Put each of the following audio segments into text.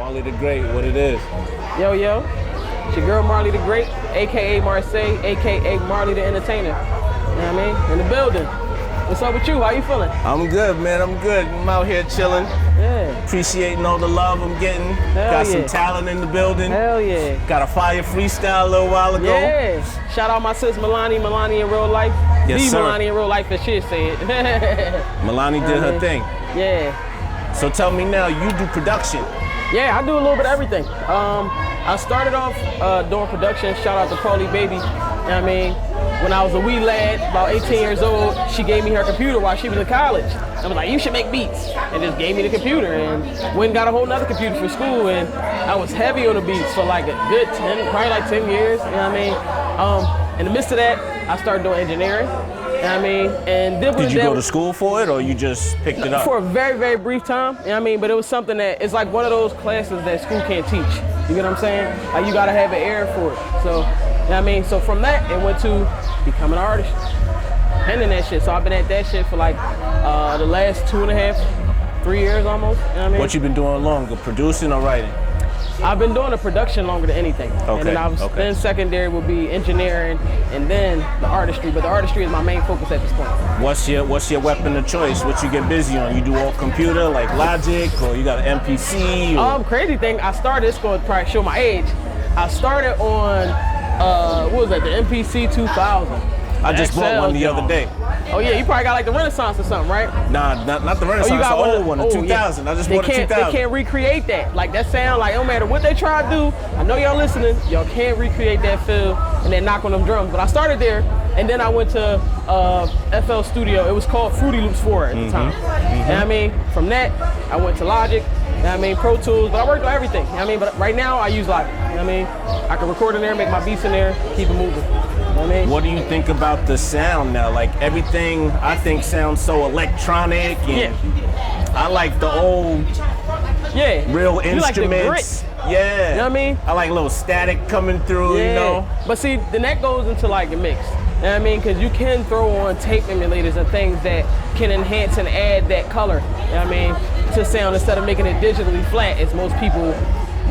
Marley the Great, what it is. Yo, yo. It's your girl Marley the Great, a.k.a. Marsae, a.k.a. Marley the Entertainer. You know what I mean? In the building. What's up with you? How you feeling? I'm good, man. I'm good. I'm out here chilling. Yeah. Appreciating all the love I'm getting. Hell Got yeah. some talent in the building. Hell yeah. Got a fire freestyle a little while ago. Yeah. Shout out my sis Milani in real life. Yes, sir. Milani in real life, as she said. Milani did her thing. Yeah. So tell me now, you do production. Yeah, I do a little bit of everything. I started off doing production. Shout out to Paulie Baby. You know what I mean? When I was a wee lad, about 18 years old, she gave me her computer while she was in college. I was like, you should make beats. And just gave me the computer and went and got a whole nother computer for school. And I was heavy on the beats for like a good 10, probably like 10 years. You know what I mean? In the midst of that, I started doing engineering. You know what I mean? And did you go to school for it or you just picked it up? For a very, very brief time. You know what I mean? But it was something that, it's like one of those classes that school can't teach. You get what I'm saying? Like you gotta have an ear for it. So, you know what I mean? So from that, it went to becoming an artist. Pending that shit. So I've been at that shit for like the last 2.5, 3 years almost. You know what I mean? What you been doing longer, producing or writing? I've been doing the production longer than anything. Okay. And then then secondary would be engineering and then the artistry. But the artistry is my main focus at this point. What's your weapon of choice? What you get busy on? You do all computer like Logic or you got an MPC? Or? Crazy thing, I started, it's going to probably show my age. I started on, what was that, the MPC 2000. I just bought one the other day. Oh yeah, you probably got like the Renaissance or something, right? Nah, not the Renaissance, the old one, the 2000. Yeah. I just bought a 2000. They can't recreate that. Like that sound, like no matter what they try to do, I know y'all listening, y'all can't recreate that feel and then knock on them drums. But I started there and then I went to FL Studio. It was called Fruity Loops 4 at the time. You know what I mean? From that, I went to Logic. You know what I mean? Pro Tools, but I worked on everything. You know what I mean? But right now I use Logic. You know what I mean? I can record in there, make my beats in there, keep it moving. You know what I mean? What do you think about the sound now? Like everything I think sounds so electronic and I like the old real instruments. Like the grit. Yeah. You know what I mean? I like a little static coming through, you know? But see, then that goes into like a mix. You know what I mean? Because you can throw on tape emulators and things that can enhance and add that color, you know what I mean, to sound instead of making it digitally flat as most people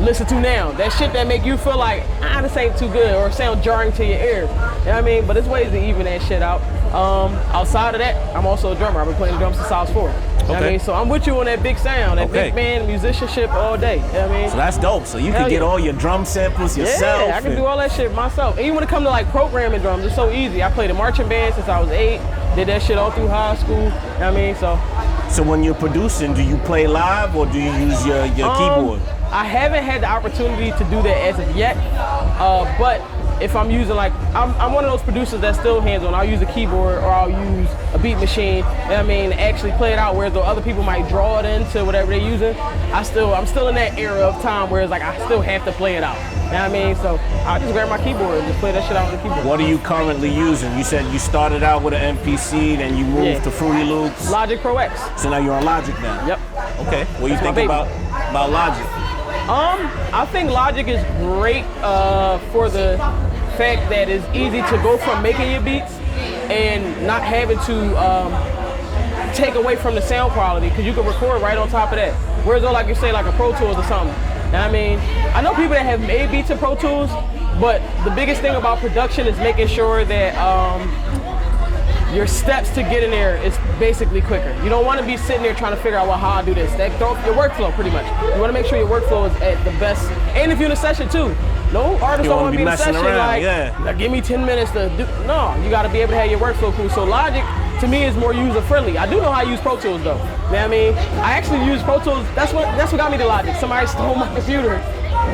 listen to now. That shit that make you feel like, this ain't too good or sound jarring to your ears. You know what I mean? But there's ways to even that shit out. Outside of that, I'm also a drummer. I've been playing drums since I was 4. You know what I mean? So I'm with you on that big sound, that big band musicianship all day. You know what I mean? So that's dope. So you can get all your drum samples yourself. Yeah, I can do all that shit myself. Even when it comes to like programming drums, it's so easy. I played in marching band since I was 8. Did that shit all through high school. You know what I mean? So when you're producing, do you play live or do you use your keyboard? I haven't had the opportunity to do that as of yet, but if I'm using like, I'm one of those producers that's still hands-on. I'll use a keyboard or I'll use a beat machine, you know what I mean, actually play it out, whereas though other people might draw it into whatever they're using, I'm still in that era of time where it's like I still have to play it out. You know what I mean? So I'll just grab my keyboard and just play that shit out on the keyboard. What are you currently using? You said you started out with an MPC, then you moved to Fruity Loops. Logic Pro X. So now you're on Logic now? Yep. Okay, what do you think about Logic? I think Logic is great for the fact that it's easy to go from making your beats and not having to take away from the sound quality because you can record right on top of that. Whereas though, like you say, like a Pro Tools or something. You know what I mean? I know people that have made beats in Pro Tools, but the biggest thing about production is making sure that your steps to get in there is basically quicker. You don't want to be sitting there trying to figure out, well, how I do this. That throw your workflow pretty much. You want to make sure your workflow is at the best. And if you're in a session too. No artist don't want to be in a session around, like give me 10 minutes to do. No, you got to be able to have your workflow cool. So Logic, to me, is more user-friendly. I do know how to use Pro Tools though. You know what I mean? I actually use Pro Tools. That's what got me to Logic. Somebody stole my computer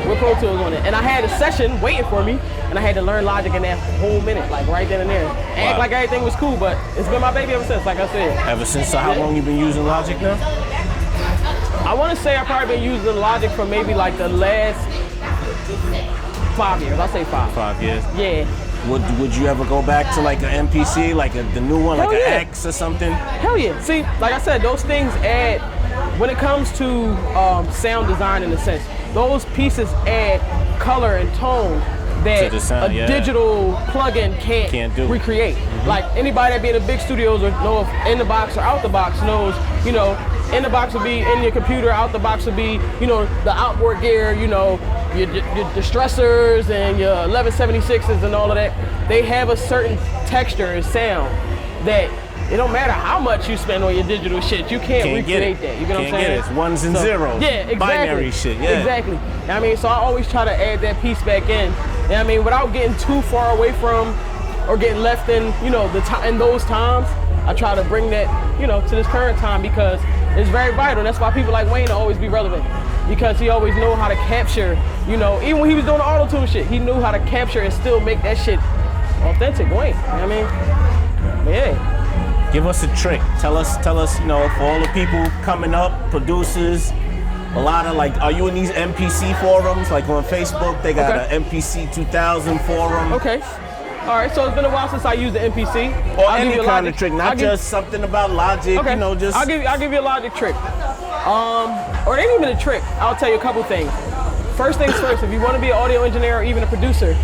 with Pro Tools on it. And I had a session waiting for me, and I had to learn Logic in that whole minute, like right then and there. Act like everything was cool, but it's been my baby ever since, like I said. Ever since? So how long you been using Logic now? I want to say I've probably been using Logic for maybe like the last 5 years. I'll say 5. 5 years? Yeah. Would you ever go back to like an MPC, like the new one, like an X or something? Hell yeah. See, like I said, those things add, when it comes to sound design in a sense, those pieces add color and tone that digital plugin can't recreate. Like anybody that be in the big studios or know if in the box or out the box knows, you know, In the box would be in your computer, out the box would be, you know, the outboard gear, you know, your distressors and your 1176s and all of that. They have a certain texture and sound that it don't matter how much you spend on your digital shit, you can't recreate that. You know what I'm saying? It's ones and zeros. Yeah, exactly. Binary shit, yeah. Exactly. I mean, so I always try to add that piece back in. And I mean, without getting too far away from or getting left in, you know, in those times, I try to bring that, you know, to this current time because it's very vital. And that's why people like Wayne always be relevant, because he always know how to capture, you know, even when he was doing the auto-tune shit, he knew how to capture and still make that shit authentic Wayne. You know what I mean? Yeah. Give us a trick. Tell us, you know, for all the people coming up, producers, a lot of like, are you in these MPC forums? Like on Facebook, they got an MPC 2000 forum. Okay. All right, so it's been a while since I used the MPC. Or any kind of trick, not just something about Logic, you know, just. I'll give you a Logic trick. Or it ain't even a trick. I'll tell you a couple things. First things first, if you want to be an audio engineer or even a producer,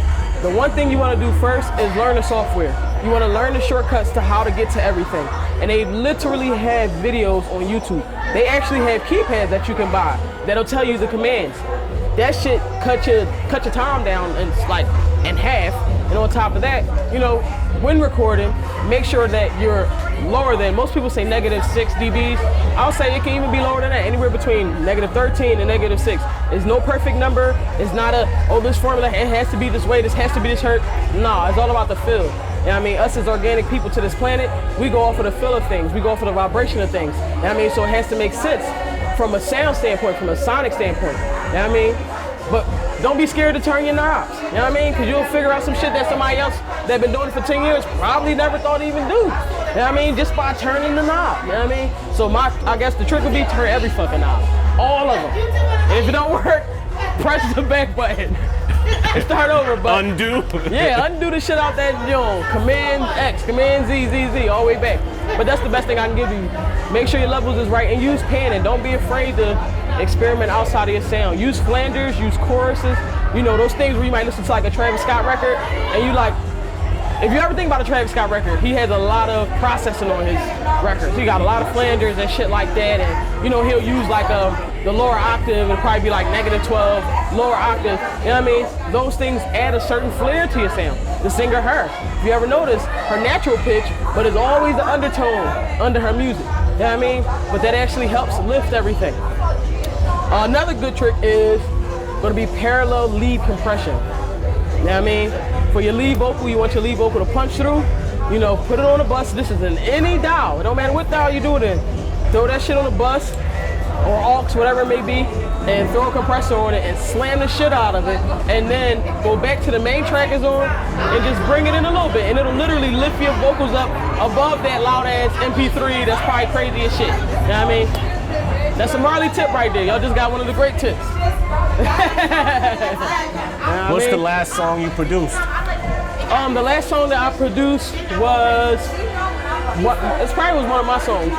the one thing you want to do first is learn the software. You want to learn the shortcuts to how to get to everything. And they literally have videos on YouTube. They actually have keypads that you can buy that'll tell you the commands. That shit cut your time down in half. And on top of that, you know, when recording, make sure that you're lower than, most people say -6 dBs. I'll say it can even be lower than that, anywhere between -13 and -6. There's no perfect number. It's not this formula, it has to be this way, this has to be this hurt. No, it's all about the feel. And I mean, us as organic people to this planet, we go off of the feel of things. We go off of the vibration of things. And I mean, so it has to make sense from a sound standpoint, from a sonic standpoint. You know what I mean? But don't be scared to turn your knobs. You know what I mean? Because you'll figure out some shit that somebody else that been doing it for 10 years probably never thought to even do. You know what I mean? Just by turning the knob. You know what I mean? So I guess the trick would be turn every fucking knob. All of them. And if it don't work, press the back button. Start over, but undo. Yeah, undo the shit out that joint. Command X, Command Z, all the way back. But that's the best thing I can give you. Make sure your levels is right and use pan, and don't be afraid to experiment outside of your sound. Use flanders, use choruses. You know, those things where you might listen to like a Travis Scott record and you like, if you ever think about a Travis Scott record, he has a lot of processing on his records. He got a lot of flanders and shit like that, and you know, he'll use like the lower octave, it'll probably be like -12, lower octave. You know what I mean? Those things add a certain flair to your sound. The singer, her, if you ever notice, her natural pitch, but it's always the undertone under her music. You know what I mean? But that actually helps lift everything. Another good trick is gonna be parallel lead compression. You know what I mean? For your lead vocal, you want your lead vocal to punch through, you know, put it on the bus. This is in any dial. It don't matter what dial you do it in. Throw that shit on the bus or aux, whatever it may be, and throw a compressor on it and slam the shit out of it. And then go back to the main track is on and just bring it in a little bit. And it'll literally lift your vocals up above that loud ass MP3 that's probably crazy as shit. You know what I mean? That's a Marley tip right there. Y'all just got one of the great tips. What's the last song you produced? The last song that I produced was, it probably was one of my songs.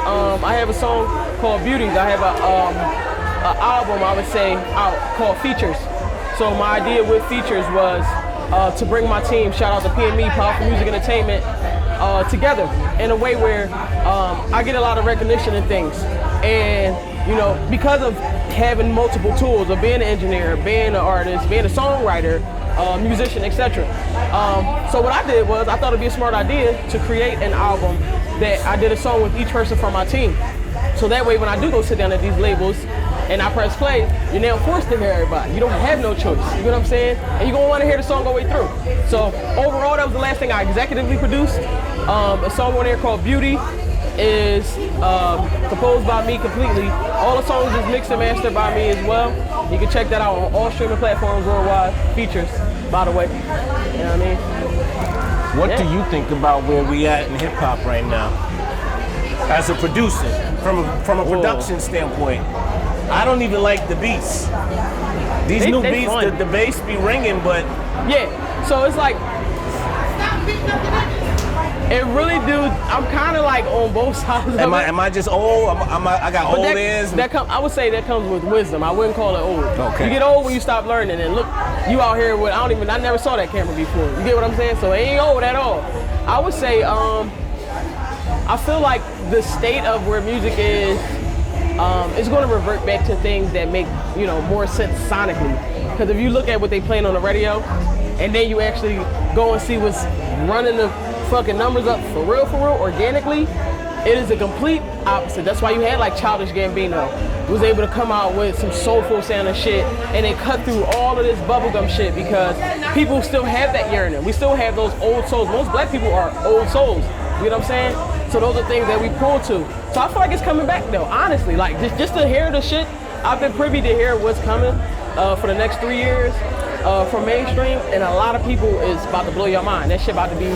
I have a song called Beauties. I have an album, I would say, out called Features. So my idea with Features was to bring my team, shout out to PME, Powerful Music Entertainment, together in a way where I get a lot of recognition and things. And you know, because of having multiple tools of being an engineer, being an artist, being a songwriter, musician, etc. So what I did was, I thought it'd be a smart idea to create an album that I did a song with each person from my team. So that way when I do go sit down at these labels and I press play, you're now forced to hear everybody. You don't have no choice, you know what I'm saying? And you're gonna wanna hear the song all the way through. So overall, that was the last thing I executively produced. A song on there called Beauty is composed by me completely. All the songs is mixed and mastered by me as well. You can check that out on all streaming platforms worldwide. Features, by the way. You know what I mean? What do you think about where we at in hip hop right now? As a producer, from a production standpoint, I don't even like the beats. These new beats, the bass be ringing, but yeah. So it's like, it really do. I'm kind of like on both sides of it. Am I just old? I got old ears? I would say that comes with wisdom. I wouldn't call it old. Okay. You get old when you stop learning. And look, you out here with, I never saw that camera before. You get what I'm saying? So it ain't old at all. I would say, I feel like the state of where music is it's going to revert back to things that make, you know, more sense sonically. Because if you look at what they playing on the radio, and then you actually go and see what's running the fucking numbers up for real, organically, it is a complete opposite. That's why you had like Childish Gambino was able to come out with some soulful sounding shit, and they cut through all of this bubblegum shit because people still have that yearning. We still have those old souls. Most black people are old souls. You know what I'm saying? So those are things that we pull to. So I feel like it's coming back though, honestly. Like just to hear the shit, I've been privy to hear what's coming for the next 3 years from mainstream, and a lot of people is about to blow your mind. That shit about to be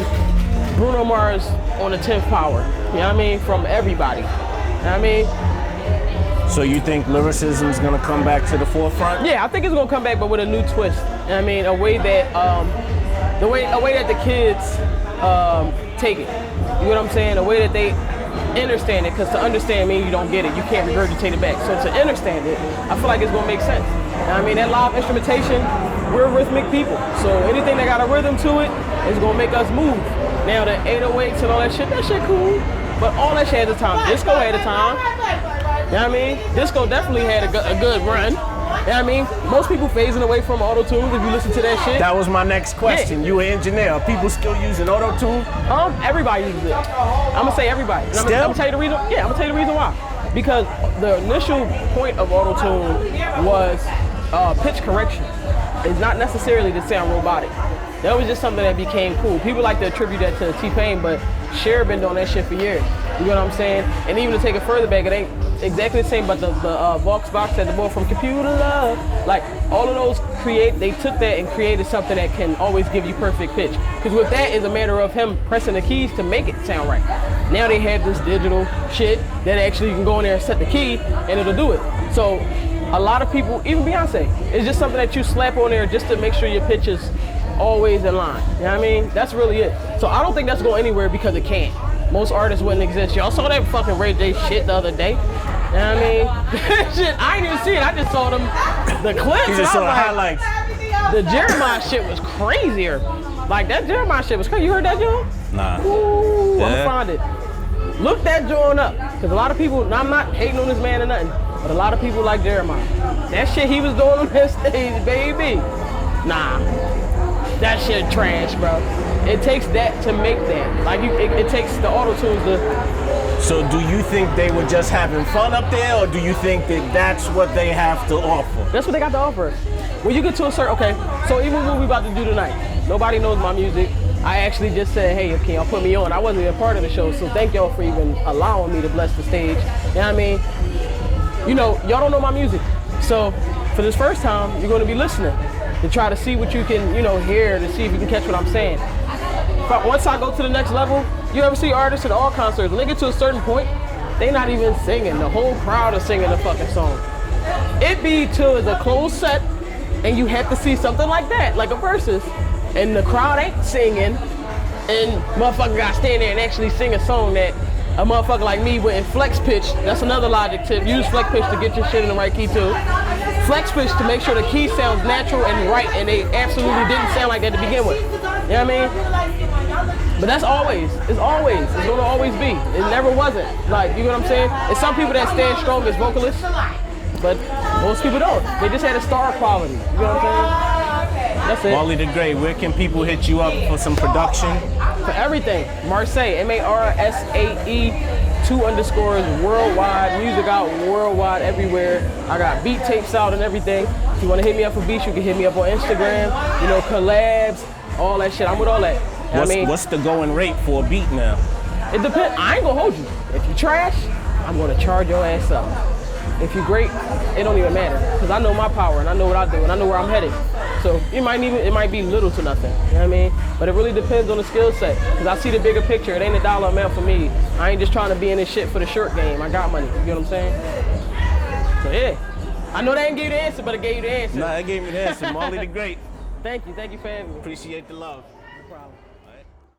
Bruno Mars on the 10th power. You know what I mean? From everybody. You know what I mean? So you think lyricism is gonna come back to the forefront? Yeah, I think it's gonna come back, but with a new twist. You know what I mean? A way that a way that the kids take it. You know what I'm saying? A way that they understand it, because to understand means you don't get it. You can't regurgitate it back. So to understand it, I feel like it's gonna make sense. You know what I mean? That live instrumentation, we're rhythmic people. So anything that got a rhythm to it is gonna make us move. Now the 808s and all that shit cool. But all that shit had a time. Disco had a time. You know what I mean? Disco definitely had a good run. You know what I mean? Most people phasing away from auto-tunes if you listen to that shit. That was my next question. Yeah. You an engineer. Are people still using auto-tune? Everybody uses it. I'm gonna say everybody. And I'm gonna tell you the reason. Yeah, I'm gonna tell you the reason why. Because the initial point of auto-tune was pitch correction. It's not necessarily to sound robotic. That was just something that became cool. People like to attribute that to T-Pain, but Cher been doing that shit for years. You know what I'm saying? And even to take it further back, it ain't exactly the same, but the Vox Box that the boy from Computer Love, like all of those they took that and created something that can always give you perfect pitch. Because with that is a matter of him pressing the keys to make it sound right. Now they have this digital shit that actually you can go in there and set the key and it'll do it. So a lot of people, even Beyonce, it's just something that you slap on there just to make sure your pitch is always in line. You know what I mean? That's really it. So I don't think that's going anywhere because it can't. Most artists wouldn't exist. Y'all saw that fucking Ray J shit the other day. You know what I mean? Shit, I didn't even see it. I just saw the clips. You just saw the highlights. The Jeremiah shit was crazier. Like that Jeremiah shit was crazy. You heard that, John? Nah. Ooh, yeah. I'm gonna find it. Look that joint up. Because a lot of people, I'm not hating on this man or nothing, but a lot of people like Jeremiah. That shit he was doing on that stage, baby. Nah. That shit trash, bro. It takes that to make that. Like it takes the auto-tunes to. So do you think they were just having fun up there, or do you think that that's what they have to offer? That's what they got to offer. When you get to a certain, okay, so even what we about to do tonight, nobody knows my music. I actually just said, hey, can y'all put me on? I wasn't even a part of the show, so thank y'all for even allowing me to bless the stage. You know what I mean? You know, y'all don't know my music. So for this first time, you're gonna be listening to try to see what you can, you know, hear, to see if you can catch what I'm saying. But once I go to the next level, you ever see artists at all concerts, when they get to a certain point, they not even singing. The whole crowd is singing the fucking song. It be till it's a closed set, and you have to see something like that, like a versus, and the crowd ain't singing, and motherfucker got to stand there and actually sing a song that a motherfucker like me wouldn't flex pitch. That's another logic tip. Use flex pitch to get your shit in the right key too. Flex pitch to make sure the key sounds natural and right, and they absolutely didn't sound like that to begin with. You know what I mean? But that's always. It's always. It's gonna always be. It never wasn't. Like, you know what I'm saying? It's some people that stand strong as vocalists, but most people don't. They just had a star quality. You know what I'm saying? That's it. Marley the Great, where can people hit you up for some production? For everything. Marsae, M-A-R-S-A-E, 2_ worldwide. Music out worldwide, everywhere. I got beat tapes out and everything. If you want to hit me up for beats, you can hit me up on Instagram. You know, collabs, all that shit. I'm with all that. You know what I mean? What's the going rate for a beat now? It depends. I ain't gonna hold you. If you trash, I'm gonna charge your ass up. If you're great, it don't even matter. Because I know my power and I know what I do and I know where I'm headed. So it might be little to nothing. You know what I mean? But it really depends on the skill set. Because I see the bigger picture. It ain't a dollar amount for me. I ain't just trying to be in this shit for the short game. I got money. You know what I'm saying? So yeah. I know they ain't give you the answer, but I gave you the answer. Nah, I gave me the answer. Marley the Great. Thank you for having me. Appreciate the love. No problem.